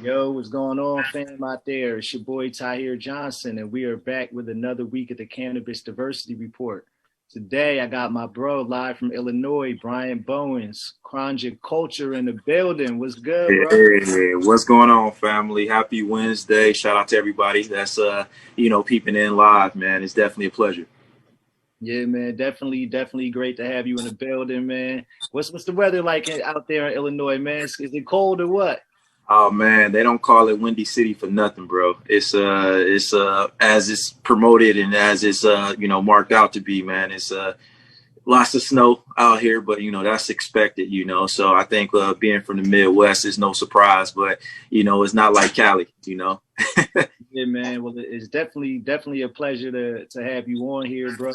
Yo, what's going on, fam out there? It's your boy Tahir Johnson, and we are back with another week of the Cannabis Diversity Report. Today, I got my bro live from Illinois, Bryant Bowens, CRONJA Culture in the building. What's good, bro? Hey, what's going on, family? Happy Wednesday. Shout out to everybody that's peeping in live, man. It's definitely a pleasure. Yeah, man, definitely great to have you in the building, man. What's the weather like out there in Illinois, man? Is it cold or what? Oh man, they don't call it Windy City for nothing, bro. It's as it's promoted and as it's marked out to be, man. It's lots of snow out here, but that's expected, So I think being from the Midwest is no surprise, but it's not like Cali. Yeah, man. Well, it's definitely a pleasure to have you on here, bro.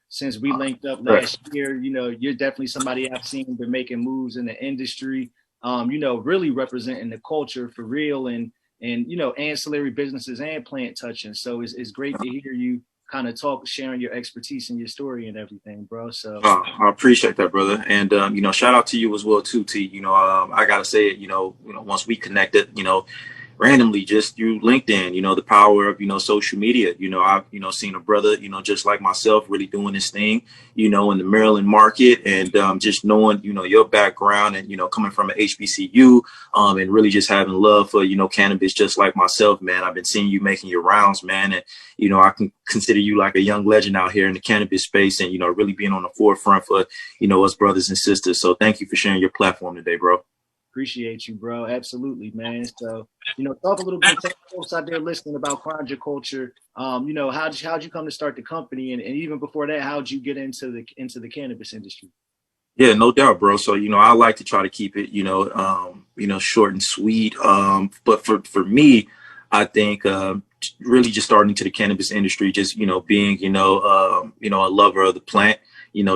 Since we linked up last year, you're definitely somebody I've seen been making moves in the industry. Really representing the culture for real and ancillary businesses and plant touching. So it's great to hear you kind of sharing your expertise and your story and everything, bro. So I appreciate that, brother. And shout out to you as well too, T. I gotta say it, once we connected, randomly just through LinkedIn, the power of, social media. I've, seen a brother, just like myself really doing this thing, in the Maryland market and just knowing, your background and, coming from an HBCU and really just having love for, cannabis, just like myself, man. I've been seeing you making your rounds, man. And, I can consider you like a young legend out here in the cannabis space and, really being on the forefront for, us brothers and sisters. So thank you for sharing your platform today, bro. Appreciate you, bro. Absolutely, man. So, talk a little bit to folks out there listening about CRONJA Culture. How'd you come to start the company, and even before that, how'd you get into the cannabis industry? Yeah, no doubt, bro. So, I like to try to keep it, short and sweet. But for me, I think really just starting into the cannabis industry, just, being, a lover of the plant.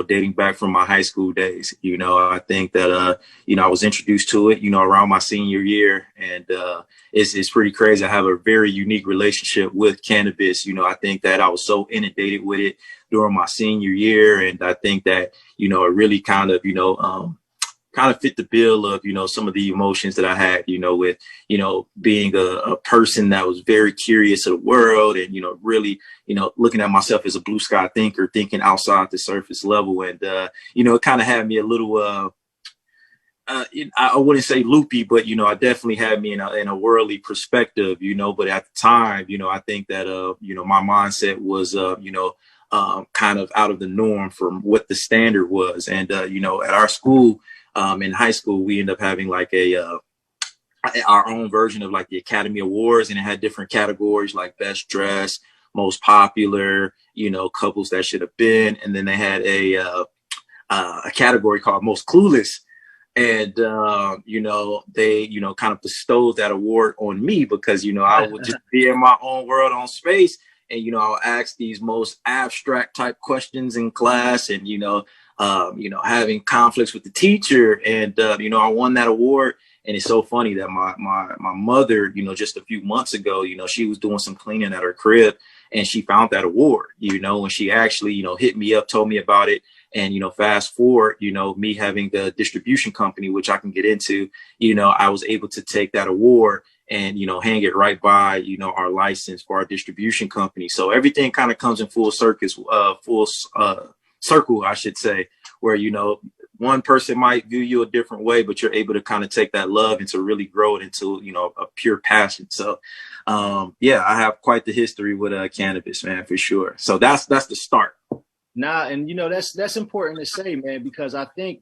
Dating back from my high school days, I think that, I was introduced to it, around my senior year. And it's pretty crazy. I have a very unique relationship with cannabis. I think that I was so inundated with it during my senior year. And I think that, it really kind of, fit the bill of, some of the emotions that I had, with, being a person that was very curious of the world and, really, looking at myself as a blue sky thinker, thinking outside the surface level. And, it kind of had me a little, I wouldn't say loopy, but, I definitely had me in a worldly perspective, but at the time, I think that, my mindset was, kind of out of the norm from what the standard was. And, at our school, in high school, we ended up having like our own version of like the Academy Awards, and it had different categories like best dress, most popular, couples that should have been. And then they had a category called most clueless. And, they, kind of bestowed that award on me because, I would just be in my own world on space. And, I'll ask these most abstract type questions in class and, having conflicts with the teacher. And, I won that award. And it's so funny that my mother, just a few months ago, she was doing some cleaning at her crib and she found that award, and she actually, hit me up, told me about it. And, fast forward, me having the distribution company, which I can get into, I was able to take that award and, hang it right by, our license for our distribution company. So everything kind of comes in full circle, I should say, where, one person might view you a different way, but you're able to kind of take that love and to really grow it into, a pure passion. So, I have quite the history with cannabis, man, for sure. So that's the start. Nah, and that's important to say, man, because I think,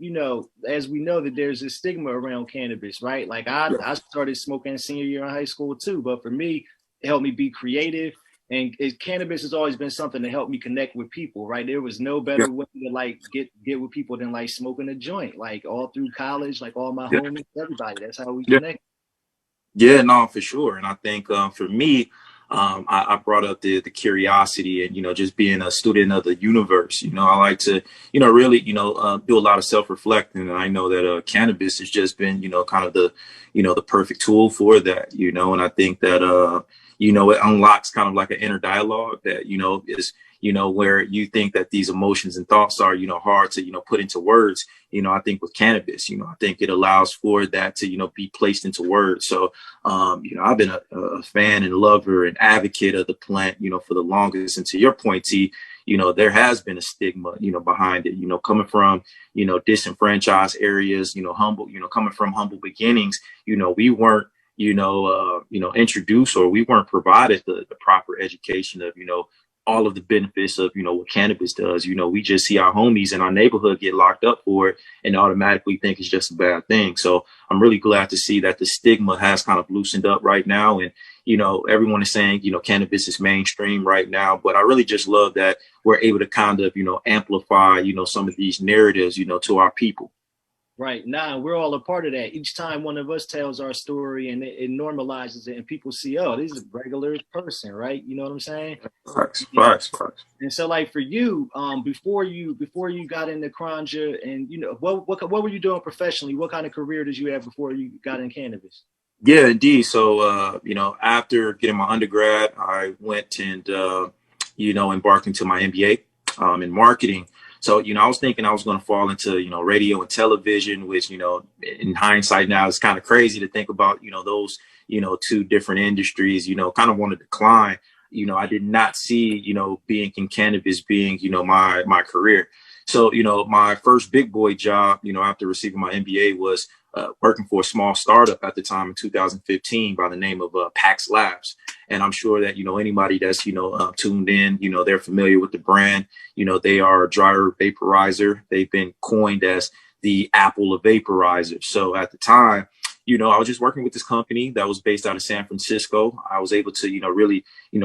as we know that there's a stigma around cannabis, right? Like I started smoking senior year in high school too, but for me, it helped me be creative. And cannabis has always been something to help me connect with people, right? There was no better way to like get with people than like smoking a joint, like all through college, like all my homies, everybody. That's how we connect. Yeah, no, for sure. And I think for me, I brought up the curiosity and, just being a student of the universe, I like to, really, do a lot of self-reflecting. And I know that cannabis has just been, kind of the, the perfect tool for that, and I think that, it unlocks kind of like an inner dialogue that, is, where you think that these emotions and thoughts are, hard to, put into words. I think with cannabis, I think it allows for that to, be placed into words. So, I've been a fan and lover and advocate of the plant, for the longest. And to your point, T, there has been a stigma, behind it, coming from, disenfranchised areas, humble, coming from humble beginnings, we weren't, introduced, or we weren't provided the proper education of, all of the benefits of, what cannabis does. We just see our homies in our neighborhood get locked up for it and automatically think it's just a bad thing. So I'm really glad to see that the stigma has kind of loosened up right now. And, everyone is saying, cannabis is mainstream right now, but I really just love that we're able to kind of, amplify, some of these narratives, to our people. Right. Now we're all a part of that. Each time one of us tells our story and it normalizes it and people see, oh, this is a regular person, right? You know what I'm saying? Facts. And so like for you, before you got into CRONJA and, what were you doing professionally? What kind of career did you have before you got in cannabis? Yeah, indeed. So, after getting my undergrad, I went and, embarked into my MBA in marketing. So, I was thinking I was going to fall into, radio and television, which, in hindsight now is kind of crazy to think about, those, two different industries, kind of want to decline. I did not see, being in cannabis being, my career. So, my first big boy job, after receiving my MBA was working for a small startup at the time in 2015 by the name of Pax Labs. And I'm sure that, anybody that's, tuned in, they're familiar with the brand. They are a dryer vaporizer. They've been coined as the Apple of vaporizers. So at the time, I was just working with this company that was based out of San Francisco. I was able to, really,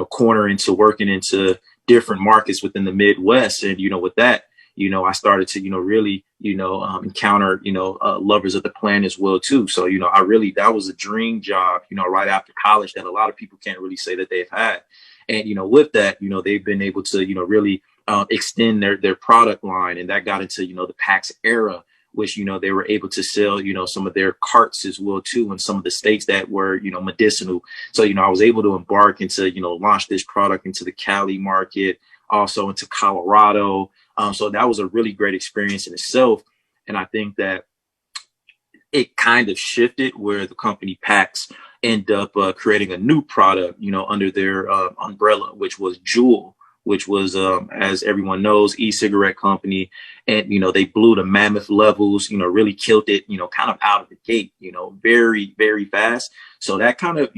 corner into working into different markets within the Midwest. And, with that, I started to, really, encounter, lovers of the plant as well, too. So, that was a dream job, right after college that a lot of people can't really say that they've had. And, with that, they've been able to, really extend their product line. And that got into, the Pax era, which, they were able to sell, some of their carts as well, too, in some of the states that were, medicinal. So, I was able to embark into, launch this product into the Cali market, also into Colorado. So that was a really great experience in itself. And I think that it kind of shifted where the company Pax ended up creating a new product, under their umbrella, which was Juul, which was, as everyone knows, e-cigarette company. And, they blew the mammoth levels, really killed it, kind of out of the gate, very, very fast. So that kind of,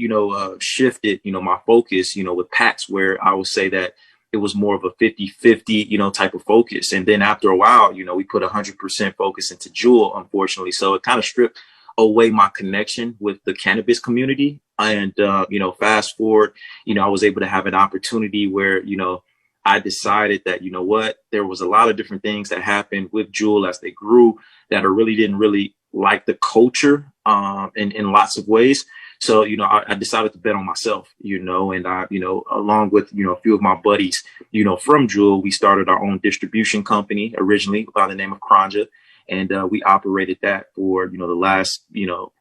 shifted, my focus, with Pax, where I would say that it was more of a 50-50, type of focus. And then after a while, we put 100% focus into Juul, unfortunately. So it kind of stripped away my connection with the cannabis community. And, fast forward, I was able to have an opportunity where, I decided that, there was a lot of different things that happened with Juul as they grew that I really didn't really like the culture in lots of ways. So, I decided to bet on myself, and I, along with, a few of my buddies, from Juul, we started our own distribution company originally by the name of CRONJA. And we operated that for, the last,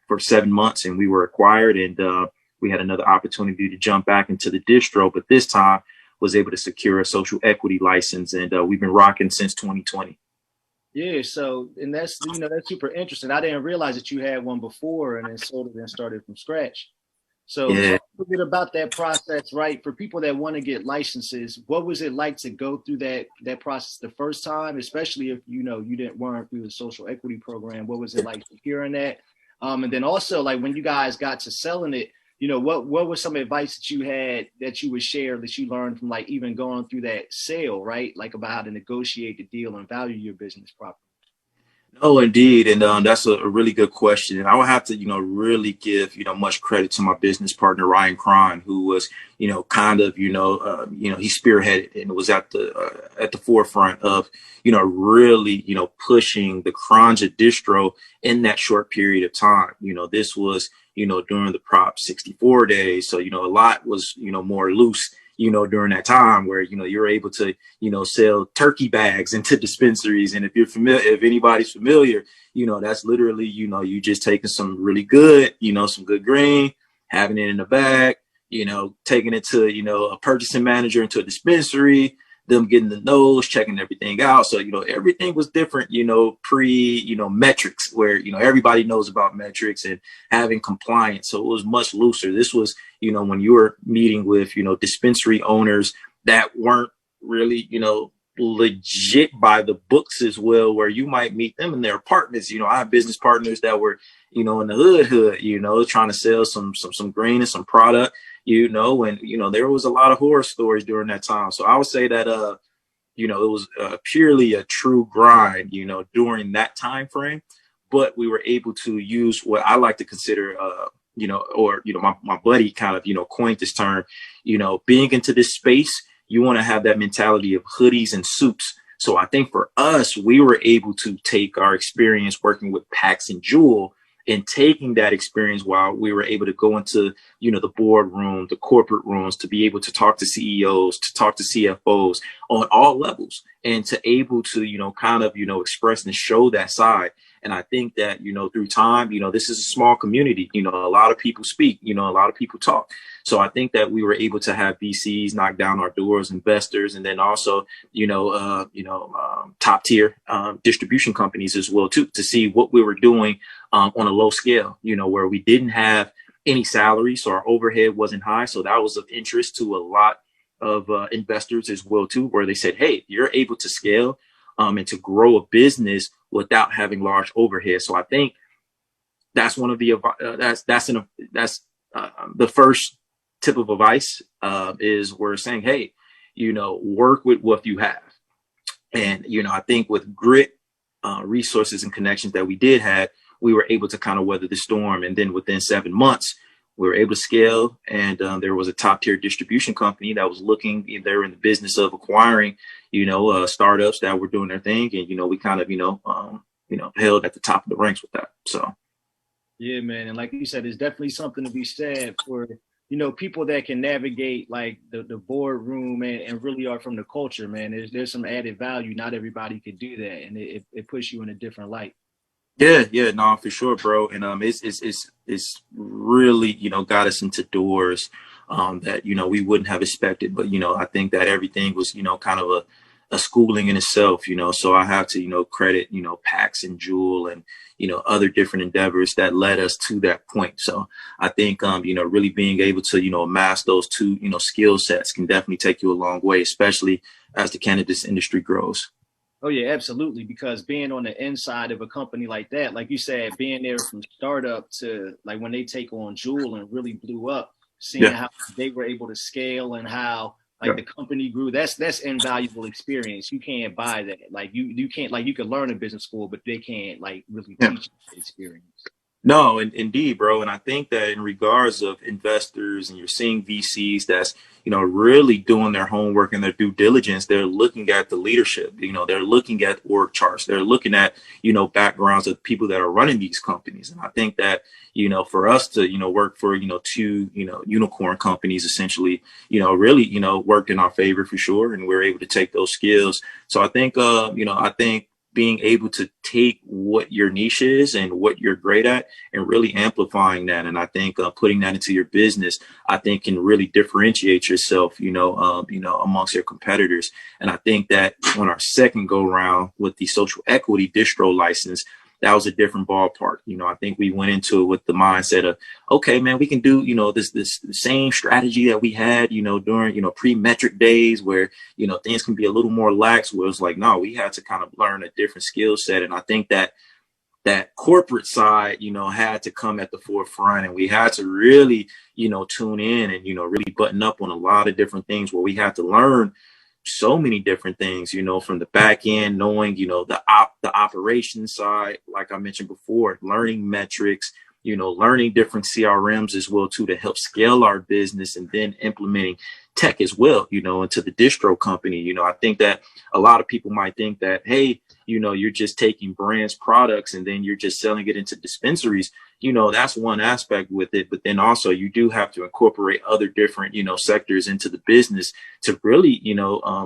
for 7 months, and we were acquired, and we had another opportunity to jump back into the distro, but this time was able to secure a social equity license, and we've been rocking since 2020. Yeah, so, and that's, that's super interesting. I didn't realize that you had one before and then sold it and started from scratch. So yeah. Talk a bit about that process, right? For people that want to get licenses, what was it like to go through that process the first time, especially if, you weren't through the social equity program? What was it like hearing that? And then also, like, when you guys got to selling it, what was some advice that you had that you would share that you learned from, like, even going through that sale, right? Like, about how to negotiate the deal and value your business properly. No, indeed. And that's a really good question. And I would have to, really give, much credit to my business partner, Ryan Cron, who was, kind of, he spearheaded and was at the forefront of, really, pushing the CRONJA distro in that short period of time. This was, during the Prop 64 days. So, a lot was, more loose, during that time where, you're able to, sell turkey bags into dispensaries. And if anybody's familiar, that's literally, you just taking some really good, some good green, having it in a bag, taking it to, a purchasing manager into a dispensary, them getting the nose, checking everything out. So, everything was different, pre, metrics where, everybody knows about metrics and having compliance. So it was much looser. This was, when you were meeting with, dispensary owners that weren't really, legit by the books as well, where you might meet them in their apartments. I have business partners that were, in the hood, trying to sell some green and some product, and, there was a lot of horror stories during that time. So I would say that, it was purely a true grind, during that time frame, but we were able to use what I like to consider, my buddy kind of, coined this term, being into this space, you want to have that mentality of hoodies and suits. So I think for us, we were able to take our experience working with Pax and Jewel and taking that experience while we were able to go into, the boardroom, the corporate rooms, to be able to talk to CEOs, to talk to CFOs on all levels, and to able to, express and show that side. And I think that, through time, this is a small community, a lot of people speak, a lot of people talk. So I think that we were able to have VCs knock down our doors, investors, and then also, top tier distribution companies as well, too, to see what we were doing on a low scale, where we didn't have any salary. So our overhead wasn't high. So that was of interest to a lot of investors as well, too, where they said, hey, you're able to scale and to grow a business without having large overhead. So I think that's one of the the first tip of advice is we're saying, hey, work with what you have. And, I think with grit, resources and connections that we did have, we were able to kind of weather the storm. And then within 7 months, we were able to scale. And there was a top tier distribution company that was looking, they're in the business of acquiring, startups that were doing their thing. And, we kind of, held at the top of the ranks with that. So. Yeah, man. And like you said, it's definitely something to be said for, people that can navigate like the boardroom and really are from the culture, man. There's some added value. Not everybody could do that. And it puts you in a different light. Yeah, no, for sure, bro. And it's really, got us into doors that, we wouldn't have expected. But, I think that everything was, kind of a schooling in itself, so I have to, credit, Pax and Jewel and, other different endeavors that led us to that point. So I think, really being able to, amass those two, skill sets can definitely take you a long way, especially as the cannabis industry grows. Oh, yeah, absolutely. Because being on the inside of a company like that, like you said, being there from startup to like when they take on Jewel and really blew up, seeing how they were able to scale and how the company grew, that's invaluable experience. You can't buy that. Like you can't, like you can learn in business school, but they can't like really teach the experience. No, indeed, bro. And I think that in regards of investors, and you're seeing VCs that's, really doing their homework and their due diligence, they're looking at the leadership, they're looking at org charts, they're looking at, backgrounds of people that are running these companies. And I think that, for us to, work for, two, unicorn companies, essentially, really, worked in our favor for sure. And we're able to take those skills. So I think, being able to take what your niche is and what you're great at and really amplifying that. And I think putting that into your business, I think can really differentiate yourself, amongst your competitors. And I think that on our second go round with the social equity distro license, that was a different ballpark. I think we went into it with the mindset of, okay, man, we can do, this same strategy that we had, during, pre-metric days where, things can be a little more lax, where it's like, no, we had to kind of learn a different skill set. And I think that corporate side, had to come at the forefront, and we had to really, tune in and, really button up on a lot of different things where we had to learn so many different things, from the back end, knowing, the operations side, like I mentioned before, learning metrics, learning different CRMs as well, too, to help scale our business, and then implementing tech as well, into the distro company. I think that a lot of people might think that, hey, you're just taking brands products and then you're just selling it into dispensaries. That's one aspect with it. But then also you do have to incorporate other different, sectors into the business to really,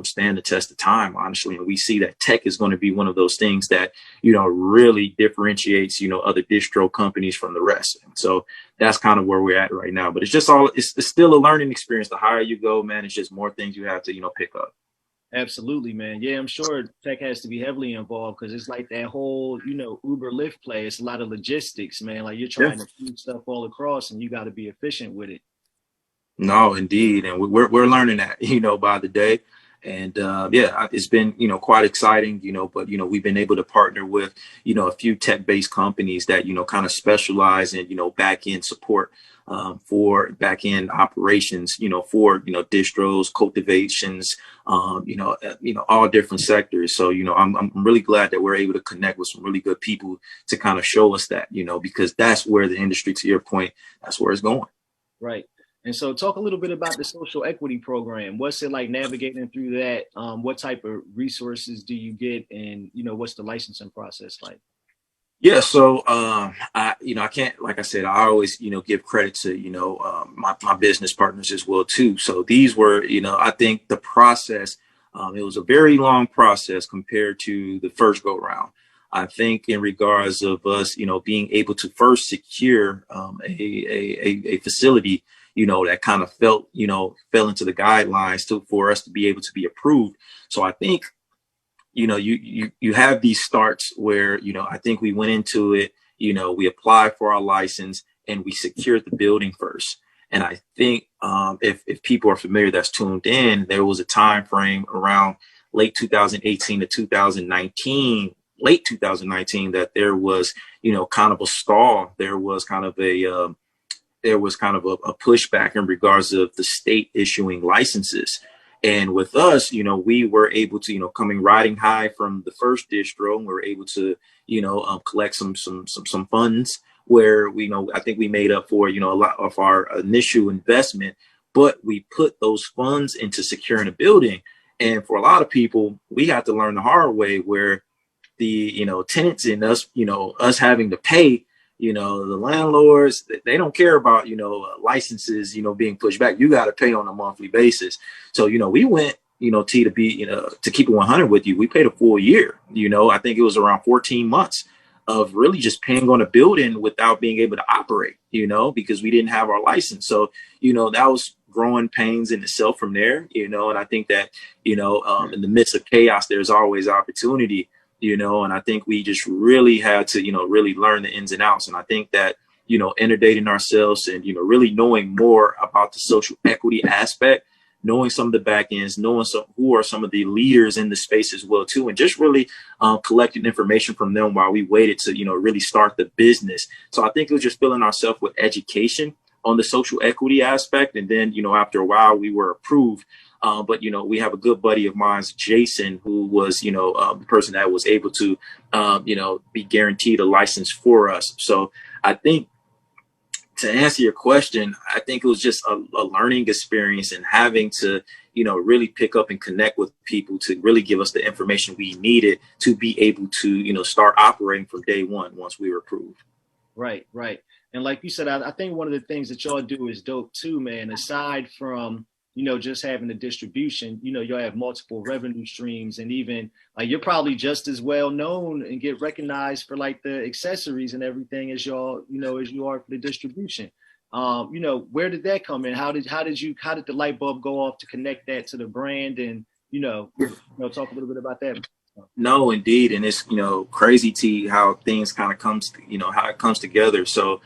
stand the test of time, honestly. And we see that tech is going to be one of those things that, really differentiates, other distro companies from the rest. And so that's kind of where we're at right now. But it's just it's still a learning experience. The higher you go, man, it's just more things you have to, pick up. Absolutely, man. Yeah, I'm sure tech has to be heavily involved because it's like that whole, Uber Lyft play. It's a lot of logistics, man. Like you're trying to move stuff all across and you got to be efficient with it. No, indeed. And we're learning that, by the day. And it's been, quite exciting, but, we've been able to partner with, a few tech-based companies that, kind of specialize in, back-end support for back-end operations, for, distros, cultivations, all different sectors. So, I'm really glad that we're able to connect with some really good people to kind of show us that, because that's where the industry, to your point, that's where it's going. Right. And so talk a little bit about the social equity program. What's it like navigating through that? What type of resources do you get? And, what's the licensing process like? Yeah. So, I can't, like I said, I always, give credit to, my business partners as well, too. So these were, I think the process, it was a very long process compared to the first go round. I think in regards of us, being able to first secure a facility, that kind of fell into the guidelines for us to be able to be approved. So I think, you have these starts where, I think we went into it, we applied for our license and we secured the building first. And I think if people are familiar that's tuned in, there was a time frame around late 2018 to 2019, late 2019, that there was, kind of a stall. There was kind of a pushback in regards of the state issuing licenses. And with us, we were able to, coming riding high from the first distro, and we were able to, collect some funds where I think we made up for, a lot of our initial investment, but we put those funds into securing a building. And for a lot of people, we had to learn the hard way where the, tenants in us, us having to pay, the landlords, they don't care about, licenses, being pushed back. You got to pay on a monthly basis. So, we went, to keep it 100 with you, we paid a full year. I think it was around 14 months of really just paying on a building without being able to operate, because we didn't have our license. So, that was growing pains in itself from there, and I think that, in the midst of chaos, there's always opportunity. And I think we just really had to, really learn the ins and outs. And I think that, inundating ourselves and, really knowing more about the social equity aspect, knowing some of the back ends, knowing who are some of the leaders in the space as well, too, and just really collecting information from them while we waited to, really start the business. So I think it was just filling ourselves with education on the social equity aspect. And then, after a while, we were approved. But, we have a good buddy of mine, Jason, who was, the person that was able to, be guaranteed a license for us. So I think to answer your question, I think it was just a learning experience and having to, really pick up and connect with people to really give us the information we needed to be able to, start operating from day one once we were approved. Right. And like you said, I think one of the things that y'all do is dope, too, man, aside from just having the distribution, you'll have multiple revenue streams, and even like you're probably just as well known and get recognized for like the accessories and everything as y'all, as you are for the distribution. Where did that come in? How did the light bulb go off to connect that to the brand? And, talk a little bit about that. No, indeed. And it's, crazy to how things kind of comes, how it comes together. So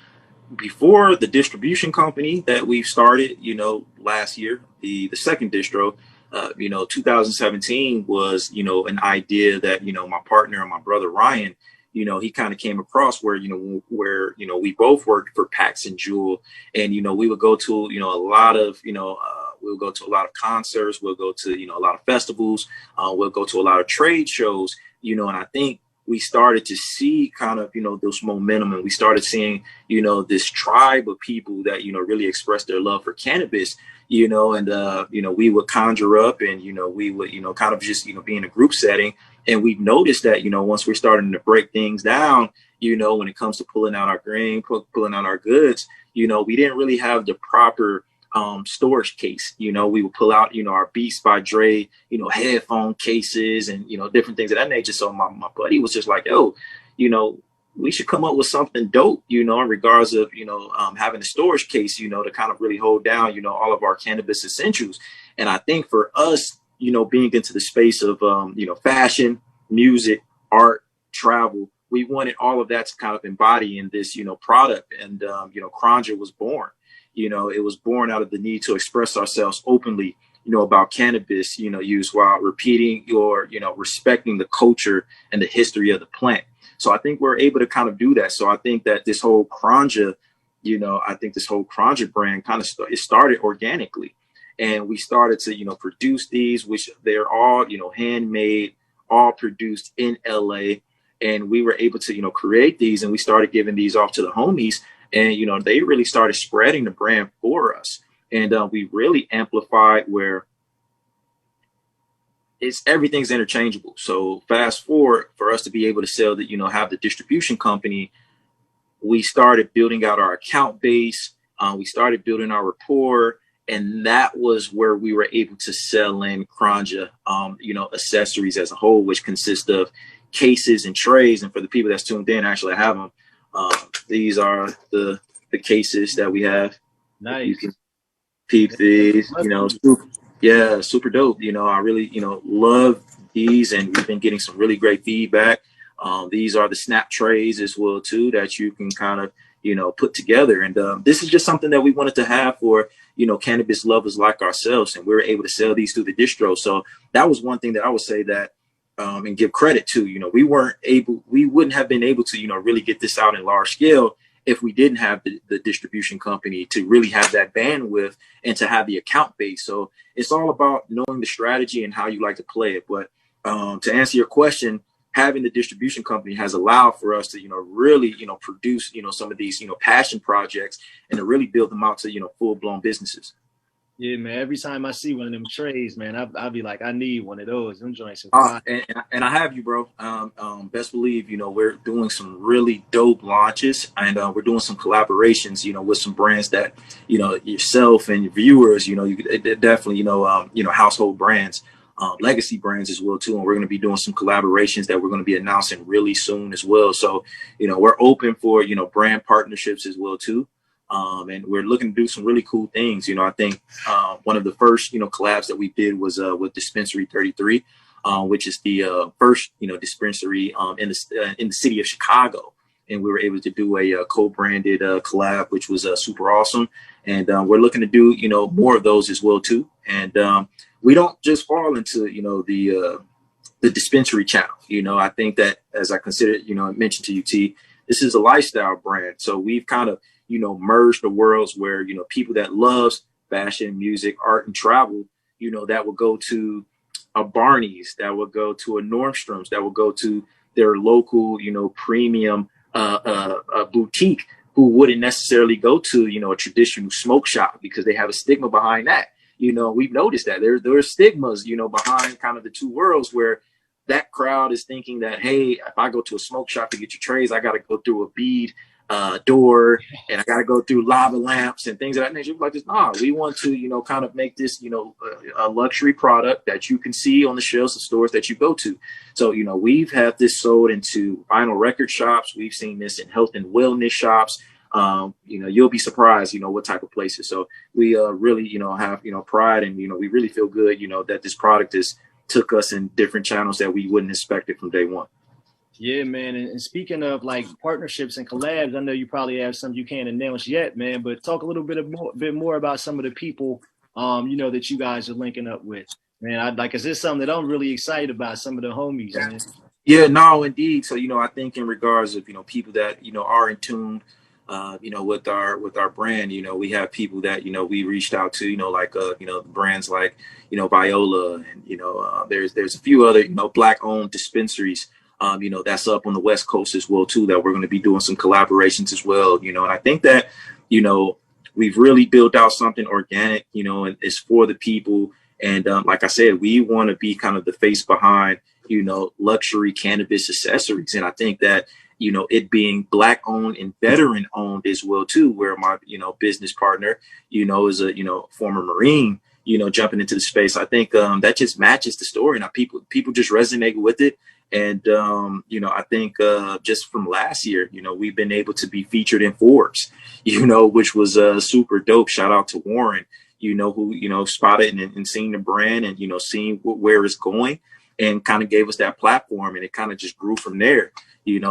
before the distribution company that we've started, last year, the second distro, 2017 was, an idea that, my partner and my brother, Ryan, he kind of came across where, we both worked for Pax and Jewel, and, we would go to, a lot of, we'll go to a lot of concerts, we'll go to, a lot of festivals, we'll go to a lot of trade shows, and I think we started to see kind of, this momentum, and we started seeing, this tribe of people that, really express their love for cannabis, and, we would conjure up and, we would, kind of just, be in a group setting And we've noticed that, once we're starting to break things down, when it comes to pulling out our grain, pulling out our goods, we didn't really have the proper storage case. We would pull out, our Beats by Dre, headphone cases and, different things of that nature. So my buddy was just like, yo, we should come up with something dope, in regards of, having a storage case, to kind of really hold down, all of our cannabis essentials. And I think for us, being into the space of, fashion, music, art, travel, we wanted all of that to kind of embody in this, product. And, CRONJA was born. It was born out of the need to express ourselves openly, about cannabis, use while repeating or, respecting the culture and the history of the plant. So I think we're able to kind of do that. So I think that this whole CRONJA, brand kind of it started organically. And we started to, produce these, which they're all, handmade, all produced in LA. And we were able to, create these, and we started giving these off to the homies. And, they really started spreading the brand for us. And we really amplified where everything's interchangeable. So fast forward, for us to be able to sell that, have the distribution company, we started building out our account base. We started building our rapport. And that was where we were able to sell in CRONJA, accessories as a whole, which consist of cases and trays. And for the people that's tuned in, actually I have them. These are the cases that we have. Nice. You can peep these, super dope. I really, love these, and we've been getting some really great feedback. These are the snap trays as well too, that you can kind of, put together. And this is just something that we wanted to have for, cannabis lovers like ourselves. And we were able to sell these through the distro. So that was one thing that I would say that, and give credit to, we wouldn't have been able to, really get this out in large scale if we didn't have the distribution company to really have that bandwidth and to have the account base. So it's all about knowing the strategy and how you like to play it. But to answer your question, having the distribution company has allowed for us to, really, produce, some of these, passion projects and to really build them out to, full blown businesses. Yeah, man. Every time I see one of them trays, man, I'll be like, I need one of those. Them joints are fine. And I have you, bro. Best believe, we're doing some really dope launches, and we're doing some collaborations, with some brands that, yourself and your viewers, you could definitely, household brands, legacy brands as well too. And we're going to be doing some collaborations that we're going to be announcing really soon as well. So, we're open for, brand partnerships as well too. And we're looking to do some really cool things. I think one of the first, collabs that we did was with Dispensary 33, which is the first, dispensary in the city of Chicago. And we were able to do a co-branded collab, which was super awesome. And we're looking to do, more of those as well too. And we don't just fall into, the dispensary channel. I think that, as I considered, I mentioned to you, T, this is a lifestyle brand. So we've kind of, merge the worlds where, people that loves fashion, music, art, and travel, that will go to a Barney's, that will go to a Nordstrom's, that will go to their local, premium boutique, who wouldn't necessarily go to, a traditional smoke shop because they have a stigma behind that. We've noticed that there are stigmas, behind kind of the two worlds, where that crowd is thinking that, hey, if I go to a smoke shop to get your trays, I got to go through a bead door, and I got to go through lava lamps and things of that nature. Like this, we want to, kind of make this, a luxury product that you can see on the shelves of stores that you go to. So, we've had this sold into vinyl record shops. We've seen this in health and wellness shops. You'll be surprised, what type of places. So we really, have, pride, and, we really feel good, that this product has took us in different channels that we wouldn't expect it from day one. Yeah, man. And speaking of like partnerships and collabs, I know you probably have some you can't announce yet, man, but talk a little bit more about some of the people, that you guys are linking up with, man. Is this something that I'm really excited about, some of the homies, man? Yeah, no, indeed. So, I think in regards of, people that, are in tune, with our brand, we have people that, we reached out to, like, brands like, Viola, and, there's a few other, Black owned dispensaries, that's up on the West Coast as well too, that we're going to be doing some collaborations as well, and I think that, we've really built out something organic, and it's for the people. And like I said, we want to be kind of the face behind, luxury cannabis accessories. And I think that, it being Black owned and veteran owned as well too, where my, business partner, is a, former Marine, jumping into the space. I think that just matches the story, and people just resonate with it. And, I think just from last year, we've been able to be featured in Forbes, which was super dope. Shout out to Warren, who, spotted and seen the brand and, seeing where it's going, and kind of gave us that platform, and it kind of just grew from there.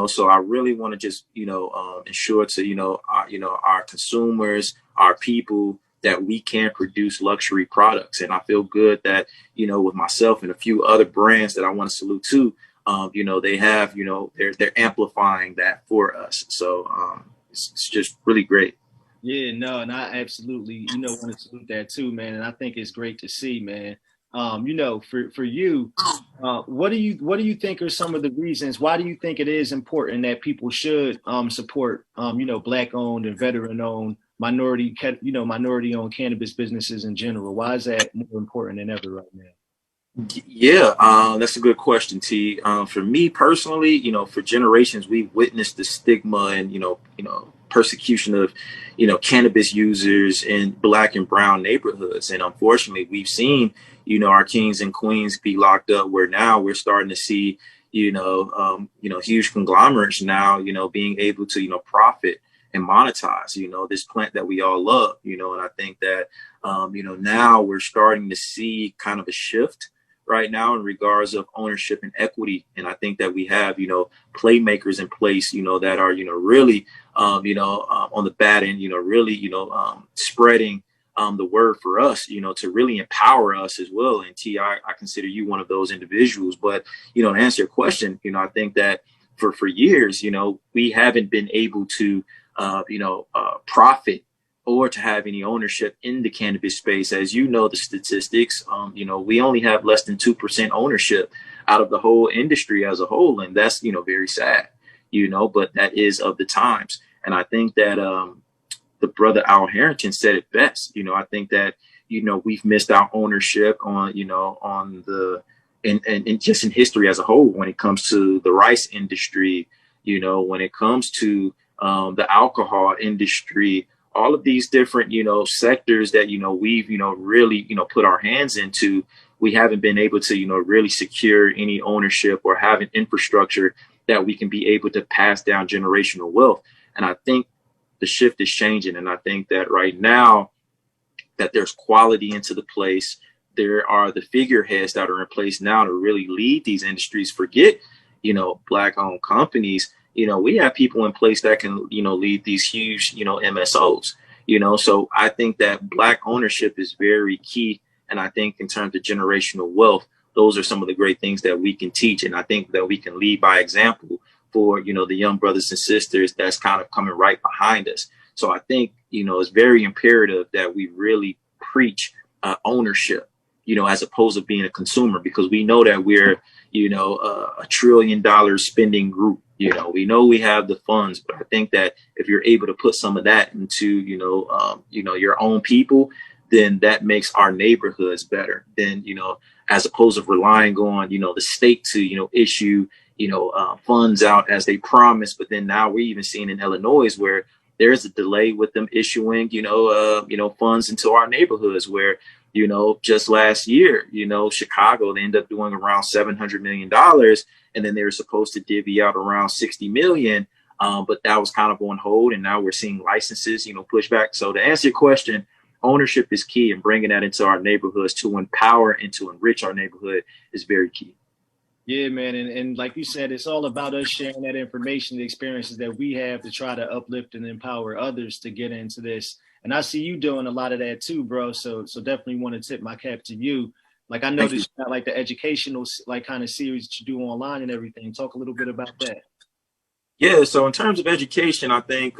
So I really want to just, ensure to, our consumers, our people, that we can produce luxury products. And I feel good that, with myself and a few other brands that I want to salute to, they have, they're amplifying that for us. So it's just really great. Yeah, no, and I absolutely, want to salute that too, man. And I think it's great to see, man. For you, what do you think are some of the reasons? Why do you think it is important that people should support Black owned and veteran owned minority owned cannabis businesses in general? Why is that more important than ever right now? Yeah, that's a good question, T. For me personally, for generations we've witnessed the stigma and persecution of cannabis users in Black and brown neighborhoods, and unfortunately we've seen our kings and queens be locked up, where now we're starting to see huge conglomerates now being able to profit and monetize this plant that we all love, and I think that now we're starting to see kind of a shift right now in regards of ownership and equity. And I think that we have playmakers in place that are really on the bat end, really spreading the word for us, to really empower us as well. And T, I consider you one of those individuals. But, to answer your question, I think that for years, we haven't been able to, profit or to have any ownership in the cannabis space. As the statistics, we only have less than 2% ownership out of the whole industry as a whole. And that's, very sad, but that is of the times. And I think that, the brother Al Harrington said it best. I think that, we've missed our ownership on, on the, and just in history as a whole, when it comes to the rice industry, when it comes to the alcohol industry, all of these different, sectors that, we've, really, put our hands into, we haven't been able to, really secure any ownership or have an infrastructure that we can be able to pass down generational wealth. And I think the shift is changing. And I think that right now that there's quality into the place, there are the figureheads that are in place now to really lead these industries. Forget, Black owned companies. We have people in place that can, lead these huge, MSOs, so I think that Black ownership is very key. And I think in terms of generational wealth, those are some of the great things that we can teach. And I think that we can lead by example for, the young brothers and sisters that's kind of coming right behind us. So I think, it's very imperative that we really preach ownership, as opposed to being a consumer, because we know that we're, $1 trillion spending group. We know we have the funds, but I think that if you're able to put some of that into, your own people, then that makes our neighborhoods better than, as opposed to relying on, the state to, issue, funds out as they promised. But then now we're even seeing in Illinois where there is a delay with them issuing, funds into our neighborhoods, where, just last year, Chicago, they ended up doing around $700 million. And then they were supposed to divvy out around 60 million. But that was kind of on hold. And now we're seeing licenses, push back. So to answer your question, ownership is key, and bringing that into our neighborhoods to empower and to enrich our neighborhood is very key. Yeah, man. And like you said, it's all about us sharing that information, the experiences that we have to try to uplift and empower others to get into this. And I see you doing a lot of that too, bro. So definitely want to tip my cap to you. Like, I noticed you got like the educational kind of series that you do online and everything. Talk a little bit about that. Yeah. So in terms of education, I think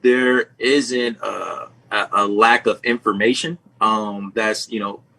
there isn't a lack of information that's,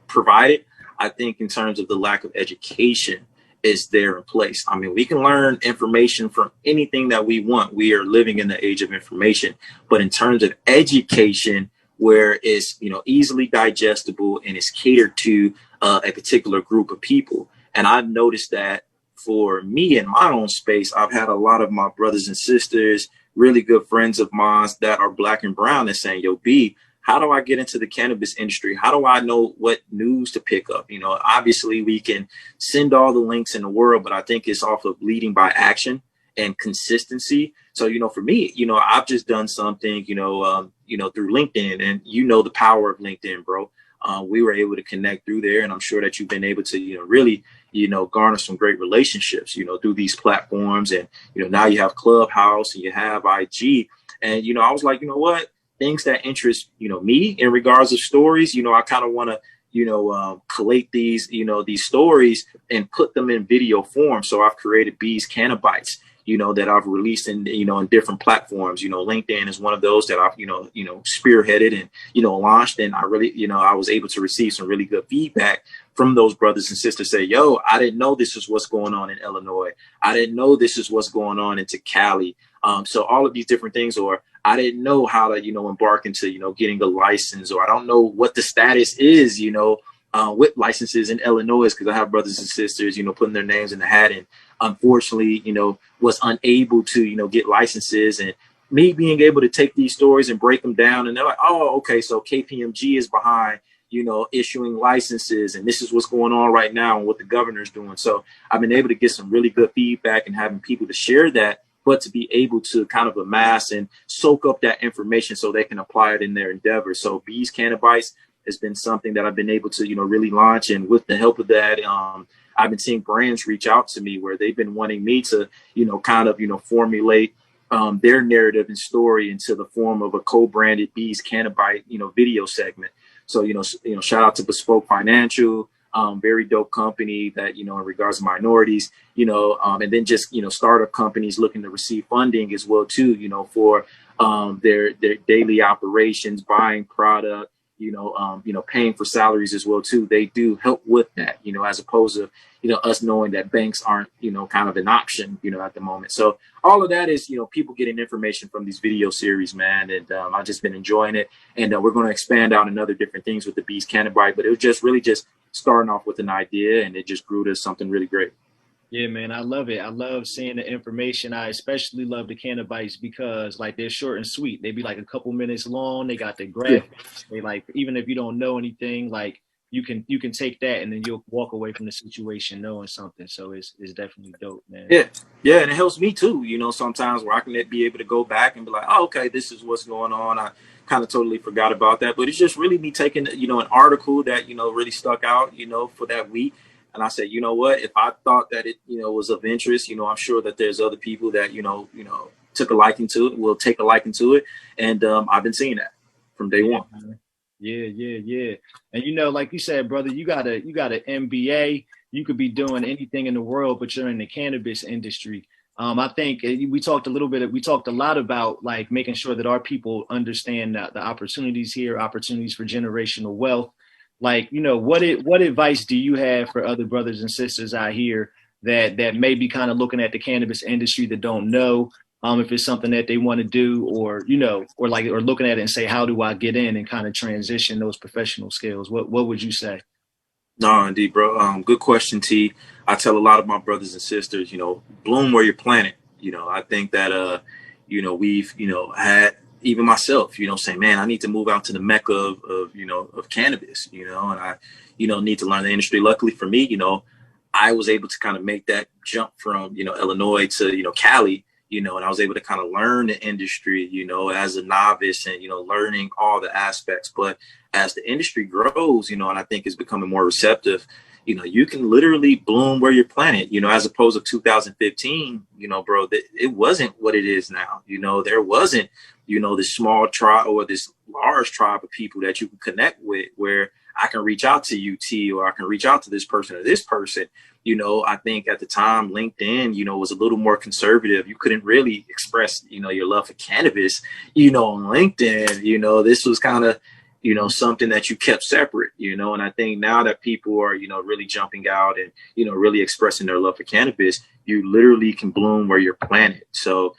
provided. I think in terms of the lack of education is there in place. I mean, we can learn information from anything that we want. We are living in the age of information. But in terms of education, where it's, easily digestible and it's catered to a particular group of people, And I've noticed that for me in my own space, I've had a lot of my brothers and sisters, really good friends of mine that are Black and brown, and saying, yo, B, how do I get into the cannabis industry? How do I know what news to pick up? You know, obviously we can send all the links in the world, but I think it's off of leading by action and consistency. So, you know, for me, you know, I've just done something, through LinkedIn, and you know, the power of LinkedIn, bro. We were able to connect through there, and I'm sure that you've been able to, you know, really, you know, garner some great relationships, you know, through these platforms. And, you know, now you have Clubhouse and you have IG. And, you know, I was like, you know what, things that interest, you know, me in regards of stories, you know, I kind of want to, collate these, you know, these stories and put them in video form. So I've created Bees Cannabites, you know, that I've released in, you know, in different platforms. You know, LinkedIn is one of those that I've, spearheaded and, you know, launched. And I really, you know, I was able to receive some really good feedback from those brothers and sisters. Say, yo, I didn't know this is what's going on in Illinois. I didn't know this is what's going on into Cali. So all of these different things, or I didn't know how to, you know, embark into, you know, getting a license, or I don't know what the status is, you know, with licenses in Illinois, because I have brothers and sisters, you know, putting their names in the hat, and unfortunately, you know, was unable to, you know, get licenses. And me being able to take these stories and break them down, and they're like, oh, okay, so KPMG is behind, you know, issuing licenses, and this is what's going on right now and what the governor's doing. So I've been able to get some really good feedback and having people to share that, but to be able to kind of amass and soak up that information so they can apply it in their endeavor. So Bees Cannabites has been something that I've been able to, you know, really launch. And with the help of that, I've been seeing brands reach out to me where they've been wanting me to, you know, kind of, you know, formulate their narrative and story into the form of a co-branded Bees Cannabite, you know, video segment. So, you know, shout out to Bespoke Financial, very dope company that, you know, in regards to minorities, you know, and then just, you know, startup companies looking to receive funding as well, too, you know, for their daily operations, buying product, paying for salaries as well, too. They do help with that, you know, as opposed to, you know, us knowing that banks aren't, you know, kind of an option, you know, at the moment. So all of that is, you know, people getting information from these video series, man. And I've just been enjoying it. And we're going to expand out in other different things with the Bees Cannabite. But it was just really just starting off with an idea, and it just grew to something really great. Yeah, man, I love it. I love seeing the information. I especially love the Cannabites because, like, they're short and sweet. They be like a couple minutes long. They got the graphics. Yeah. They, like, even if you don't know anything, like, you can take that and then you'll walk away from the situation knowing something. So it's definitely dope, man. Yeah, and it helps me too. You know, sometimes where I can be able to go back and be like, oh, okay, this is what's going on. I kind of totally forgot about that, but it's just really me taking, you know, an article that, you know, really stuck out, you know, for that week. And I said, you know what, if I thought that it, you know, was of interest, you know, I'm sure that there's other people that, you know, took a liking to it, will take a liking to it. And I've been seeing that from day one. Yeah. And, you know, like you said, brother, you got an MBA. You could be doing anything in the world, but you're in the cannabis industry. I think we talked a lot about, like, making sure that our people understand the opportunities here, opportunities for generational wealth. Like, you know, what advice do you have for other brothers and sisters out here that may be kind of looking at the cannabis industry that don't know if it's something that they want to do, or, you know, or looking at it and say, how do I get in and kind of transition those professional skills? What would you say? No, indeed, bro. Good question, T. I tell a lot of my brothers and sisters, you know, bloom where you're planted. You know, I think that, you know, we've, you know, had, even myself, you know, saying, man, I need to move out to the mecca of cannabis, you know, and I, you know, need to learn the industry. Luckily for me, you know, I was able to kind of make that jump from, you know, Illinois to, you know, Cali, you know, and I was able to kind of learn the industry, you know, as a novice and, you know, learning all the aspects. But as the industry grows, you know, and I think it's becoming more receptive, you know, you can literally bloom where you're planted, you know, as opposed to 2015, you know, bro, it wasn't what it is now. You know, there wasn't, you know, this small tribe or this large tribe of people that you can connect with, where I can reach out to UT, or I can reach out to this person or this person. You know, I think at the time, LinkedIn, you know, was a little more conservative. You couldn't really express, you know, your love for cannabis, you know, on LinkedIn. You know, this was kind of, you know, something that you kept separate, you know. And I think now that people are, you know, really jumping out and, you know, really expressing their love for cannabis, you literally can bloom where you're planted. So,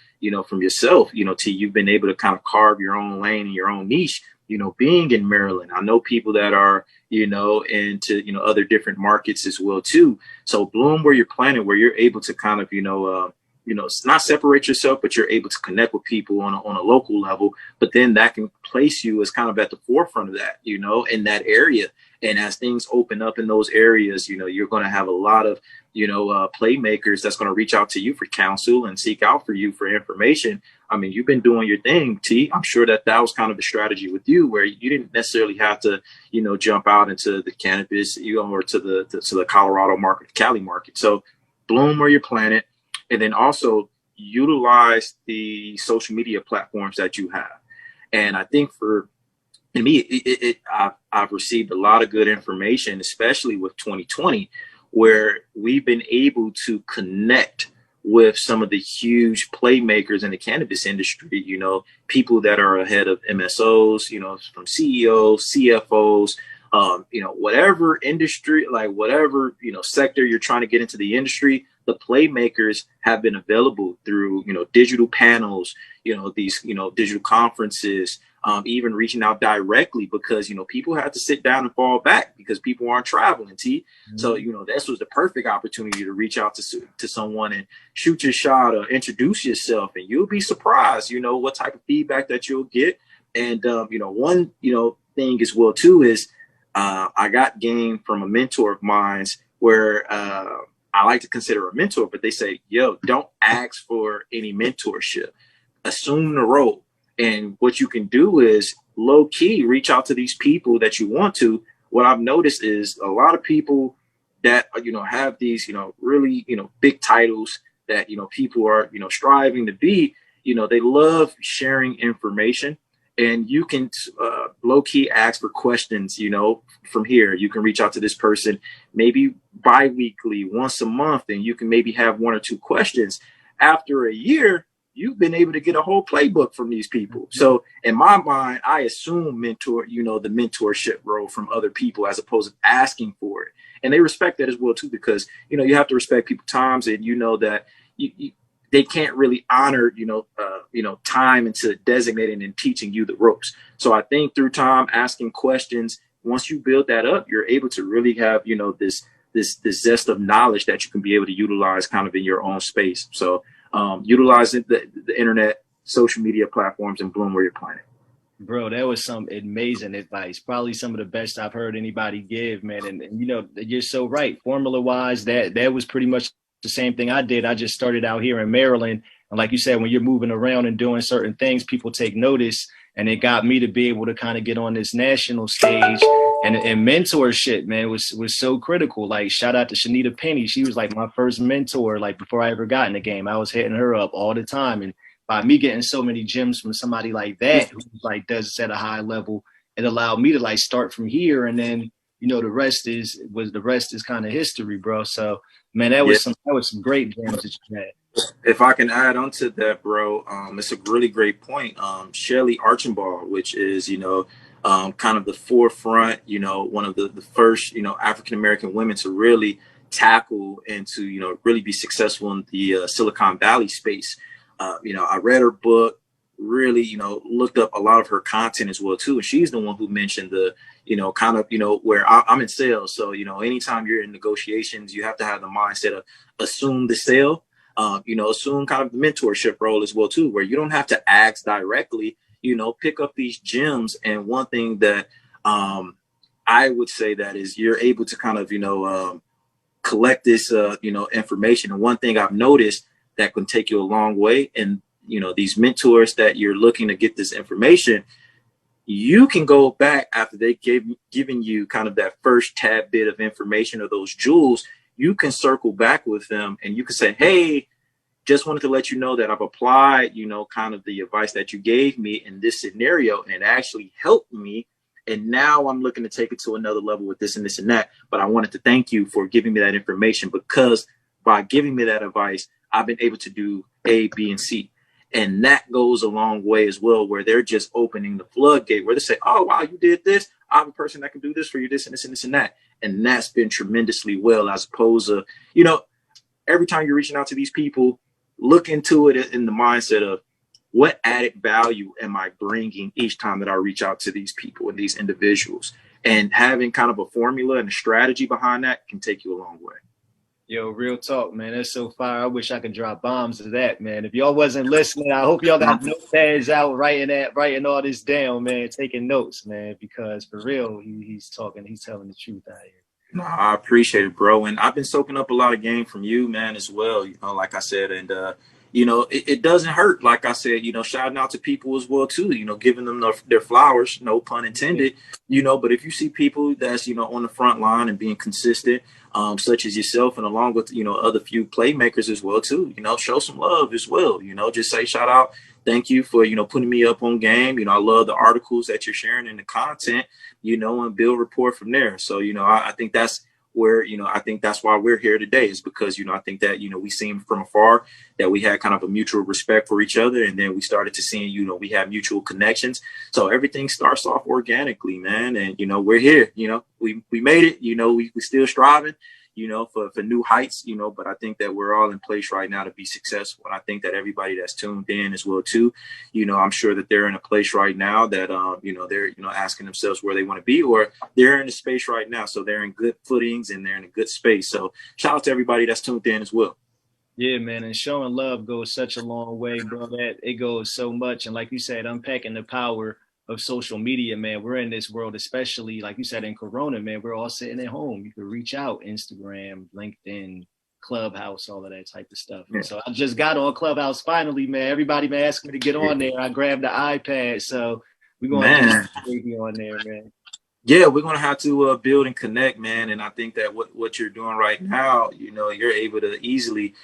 from yourself, till you've been able to kind of carve your own lane and your own niche, being in Maryland. I know people that are, into, other different markets as well, too. So bloom where you're planted, where you're able to kind of, not separate yourself, but you're able to connect with people on a local level. But then that can place you as kind of at the forefront of that, in that area. And as things open up in those areas, you're going to have a lot of, playmakers that's going to reach out to you for counsel and seek out for you for information. I mean, you've been doing your thing, T. I'm sure that was kind of the strategy with you, where you didn't necessarily have to, jump out into the cannabis, or to the Colorado market, the Cali market. So bloom where you're planted, and then also utilize the social media platforms that you have. And I think for me, I've received a lot of good information, especially with 2020, where we've been able to connect with some of the huge playmakers in the cannabis industry, people that are ahead of MSOs, from CEOs, CFOs, whatever industry, like whatever, sector you're trying to get into the industry, the playmakers have been available through, digital panels, these, digital conferences, even reaching out directly, because, people had to sit down and fall back because people aren't traveling, T. Mm-hmm. So, this was the perfect opportunity to reach out to someone and shoot your shot or introduce yourself. And you'll be surprised, what type of feedback that you'll get. And, one, thing as well, too, is I got game from a mentor of mine where I like to consider a mentor, but they say, yo, don't ask for any mentorship. Assume the role. And what you can do is low key reach out to these people that you want to. What I've noticed is a lot of people that, have these, really, big titles that, people are, striving to be, they love sharing information. And you can low key ask for questions, from here. You can reach out to this person maybe bi-weekly, once a month, and you can maybe have one or two questions. After a year, you've been able to get a whole playbook from these people. So in my mind, I assume the mentorship role from other people as opposed to asking for it. And they respect that as well, too, because, you have to respect people's times, and that they can't really honor, time into designating and teaching you the ropes. So I think through time, asking questions, once you build that up, you're able to really have, this zest of knowledge that you can be able to utilize kind of in your own space. So utilizing the internet, social media platforms, and bloom where you're planted. Bro, that was some amazing advice. Probably some of the best I've heard anybody give, man. And you're so right. Formula wise, that was pretty much the same thing I did. I just started out here in Maryland. And like you said, when you're moving around and doing certain things, people take notice. And it got me to be able to kind of get on this national stage. And mentorship, man, was so critical. Like, shout out to Shanita Penny. She was like my first mentor, like before I ever got in the game. I was hitting her up all the time. And by me getting so many gems from somebody like that, who like does this at a high level, it allowed me to like start from here. And then, the rest is kind of history, bro. So, man, that was some great gems that you had. If I can add on to that, bro, it's a really great point. Shelly Archibald, which is, kind of the forefront, one of the first, African-American women to really tackle and to, really be successful in the Silicon Valley space. I read her book, really, looked up a lot of her content as well, too. And she's the one who mentioned the, kind of, where I'm in sales. So, anytime you're in negotiations, you have to have the mindset of assume the sale. Assume kind of the mentorship role as well, too, where you don't have to ask directly, pick up these gems. And one thing that I would say that is you're able to kind of, collect this, information. And one thing I've noticed that can take you a long way, and, these mentors that you're looking to get this information, you can go back after they given you kind of that first tad bit of information or those jewels. You can circle back with them and you can say, hey, just wanted to let you know that I've applied, kind of the advice that you gave me in this scenario, and it actually helped me. And now I'm looking to take it to another level with this and this and that. But I wanted to thank you for giving me that information, because by giving me that advice, I've been able to do A, B, and C. And that goes a long way as well, where they're just opening the floodgate, where they say, oh, wow, you did this. I'm a person that can do this for you, this and this and this and that. And that's been tremendously well, as opposed to, every time you're reaching out to these people, look into it in the mindset of what added value am I bringing each time that I reach out to these people and these individuals, and having kind of a formula and a strategy behind that can take you a long way. Yo, real talk, man. That's so fire. I wish I could drop bombs to that, man. If y'all wasn't listening, I hope y'all got notepads out, writing all this down, man, taking notes, man, because for real, he's telling the truth out here. No, I appreciate it, bro. And I've been soaking up a lot of game from you, man, as well. Like I said, and it doesn't hurt. Like I said, shouting out to people as well too. Giving them their flowers, no pun intended. But if you see people that's on the front line and being consistent, such as yourself, and along with other few playmakers as well too. Show some love as well. Just say shout out. Thank you for putting me up on game. I love the articles that you're sharing and the content. And build rapport from there. So I think that's where I think that's why we're here today, is because I think that we seen from afar that we had kind of a mutual respect for each other, and then we started to see we have mutual connections. So everything starts off organically, man, and we're here. We made it. We still striving. For new heights, but I think that we're all in place right now to be successful. And I think that everybody that's tuned in as well too, I'm sure that they're in a place right now that, they're, asking themselves where they want to be, or they're in a space right now. So they're in good footings and they're in a good space. So shout out to everybody that's tuned in as well. Yeah, man. And showing love goes such a long way, bro, that it goes so much. And like you said, unpacking the power of social media, man. We're in this world, especially like you said in Corona, man, we're all sitting at home. You can reach out, Instagram, LinkedIn, Clubhouse, all of that type of stuff. Yeah. So I just got on Clubhouse finally, man. Everybody been asking me to get on there. I grabbed the iPad, so we're going to be on there, man. Yeah, we're going to have to build and connect, man. And I think that what you're doing right now, you're able to easily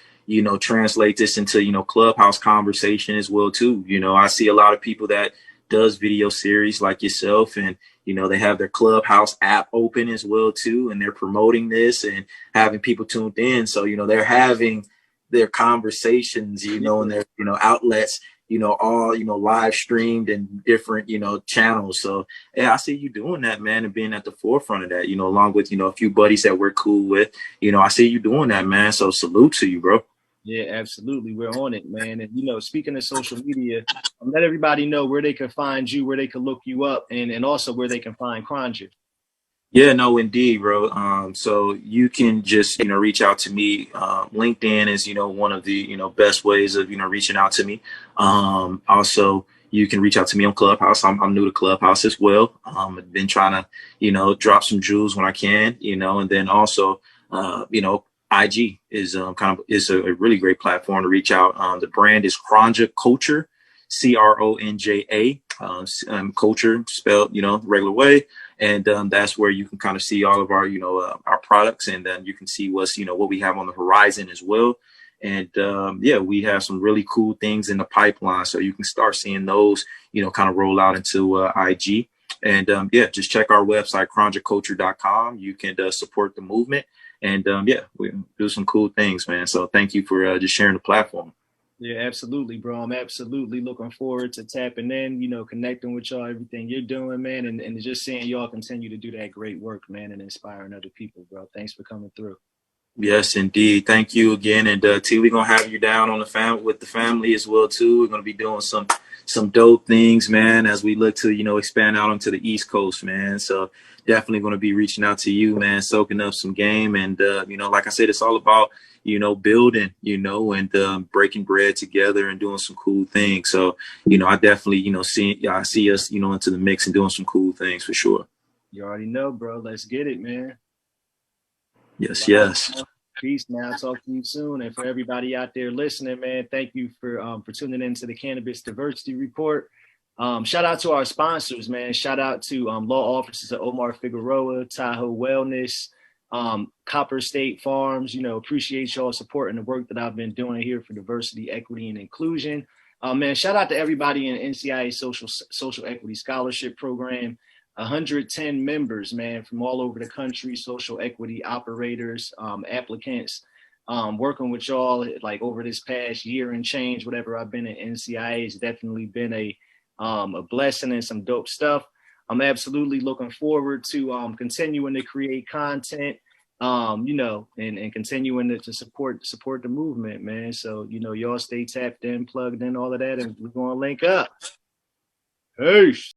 translate this into Clubhouse conversation as well too. I see a lot of people that does video series like yourself, and they have their Clubhouse app open as well too, and they're promoting this and having people tuned in. So they're having their conversations and their outlets all live streamed and different channels. So yeah, I see you doing that, man, and being at the forefront of that, along with a few buddies that we're cool with. I see you doing that, man, so salute to you, bro. Yeah, absolutely. We're on it, man. And, speaking of social media, let everybody know where they can find you, where they can look you up, and also where they can find CRONJA. Yeah, no, indeed, bro. So you can just, reach out to me. LinkedIn is, one of the, best ways of, reaching out to me. Also, you can reach out to me on Clubhouse. I'm new to Clubhouse as well. I've been trying to, drop some jewels when I can, and then also, IG is is a really great platform to reach out. The brand is CRONJA Culture, CRONJA, culture spelled, the regular way. And that's where you can kind of see all of our, our products, and then you can see what's, what we have on the horizon as well. And we have some really cool things in the pipeline. So you can start seeing those, kind of roll out into IG. And just check our website, CRONJAculture.com. You can support the movement. And we do some cool things, man. So thank you for just sharing the platform. Yeah, absolutely, bro. I'm absolutely looking forward to tapping in, connecting with y'all, everything you're doing, man. And just seeing y'all continue to do that great work, man, and inspiring other people, bro. Thanks for coming through. Yes, indeed. Thank you again. And T, we're going to have you down on with the family as well, too. We're going to be doing some dope things, man, as we look to, expand out onto the East Coast, man. So definitely going to be reaching out to you, man, soaking up some game. And, like I said, it's all about, building, and breaking bread together and doing some cool things. So, I definitely, I see us, into the mix and doing some cool things for sure. You already know, bro. Let's get it, man. Yes, yes. Peace, man. I'll talk to you soon. And for everybody out there listening, man, thank you for tuning into the Cannabis Diversity Report. Shout out to our sponsors, man. Shout out to law offices of Omar Figueroa, Tahoe Wellness, Copper State Farms. Appreciate y'all supporting the work that I've been doing here for diversity, equity, and inclusion. Man, shout out to everybody in NCIA Social Equity Scholarship Program. 110 members, man, from all over the country, social equity operators, applicants, working with y'all like over this past year and change, whatever I've been at NCIA has definitely been a blessing and some dope stuff. I'm absolutely looking forward to continuing to create content you know, and continuing to support the movement, man. So, you know, y'all stay tapped in, plugged in, all of that, and we're gonna link up. Peace.